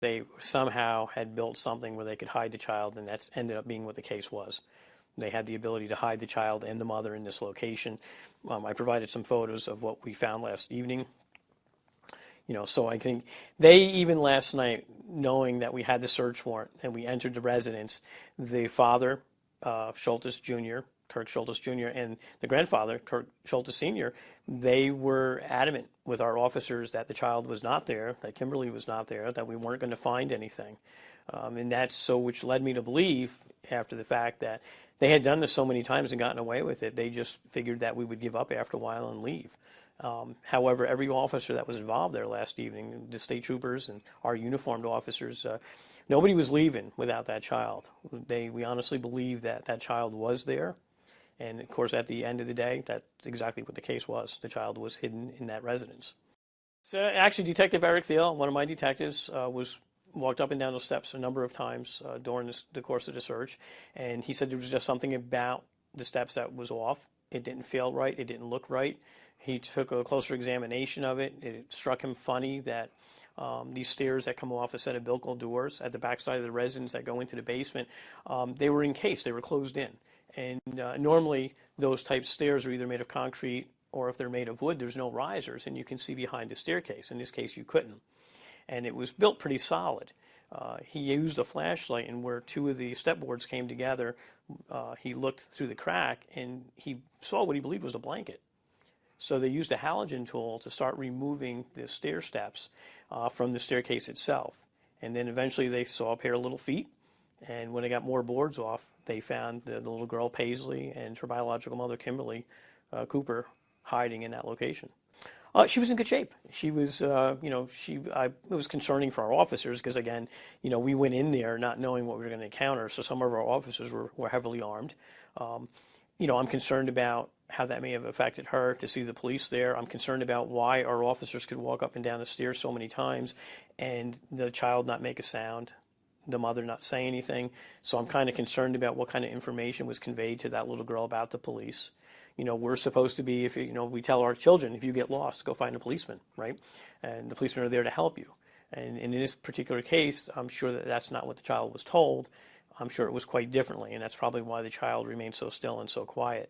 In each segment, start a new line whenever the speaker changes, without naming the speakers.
They somehow had built something where they could hide the child, and that's ended up being what the case was. They had the ability to hide the child and the mother in this location. I provided some photos of what we found last evening. So I think they, even last night, knowing that we had the search warrant and we entered the residence, the father, Shultis Jr., Kirk Shultis Jr., and the grandfather, Kirk Shultis Sr., they were adamant with our officers that the child was not there, that Kimberly was not there, that we weren't going to find anything. And that's so, which led me to believe, after the fact, that they had done this so many times and gotten away with it, they just figured that we would give up after a while and leave. However, every officer that was involved there last evening, the state troopers and our uniformed officers, nobody was leaving without that child. We honestly believe that that child was there. And of course, at the end of the day, that's exactly what the case was. The child was hidden in that residence. So actually, Detective Eric Thiel, one of my detectives, walked up and down the steps a number of times during the course of the search. And he said there was just something about the steps that was off. It didn't feel right. It didn't look right. He took a closer examination of it. It struck him funny that these stairs that come off a set of bilco doors at the backside of the residence that go into the basement, they were encased. They were closed in. And normally those type stairs are either made of concrete, or if they're made of wood, there's no risers, and you can see behind the staircase. In this case, you couldn't. And it was built pretty solid. He used a flashlight, and where two of the step boards came together, he looked through the crack, and he saw what he believed was a blanket. So they used a halogen tool to start removing the stair steps from the staircase itself. And then eventually they saw a pair of little feet, and when they got more boards off, they found the little girl, Paislee, and her biological mother, Kimberly Cooper, hiding in that location. She was in good shape. She was, it was concerning for our officers because, again, we went in there not knowing what we were going to encounter, so some of our officers were heavily armed. I'm concerned about how that may have affected her to see the police there. I'm concerned about why our officers could walk up and down the stairs so many times and the child not make a sound, the mother not say anything. So I'm kind of concerned about what kind of information was conveyed to that little girl about the police. We're supposed to be, we tell our children, if you get lost, go find a policeman, right? And the policemen are there to help you. And in this particular case, I'm sure that that's not what the child was told. I'm sure it was quite differently, and that's probably why the child remained so still and so quiet.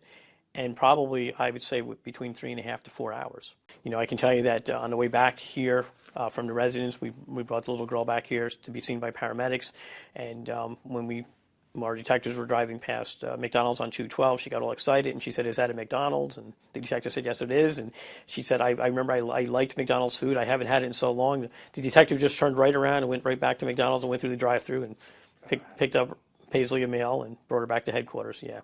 And probably, I would say, between 3.5 to 4 hours. I can tell you that on the way back here from the residence, we brought the little girl back here to be seen by paramedics. And when our detectives were driving past McDonald's on 212, she got all excited, and she said, "Is that a McDonald's?" And the detective said, "Yes, it is." And she said, I remember I liked McDonald's food. I haven't had it in so long. The detective just turned right around and went right back to McDonald's and went through the drive-thru and picked up Paislee a meal and brought her back to headquarters. Yeah.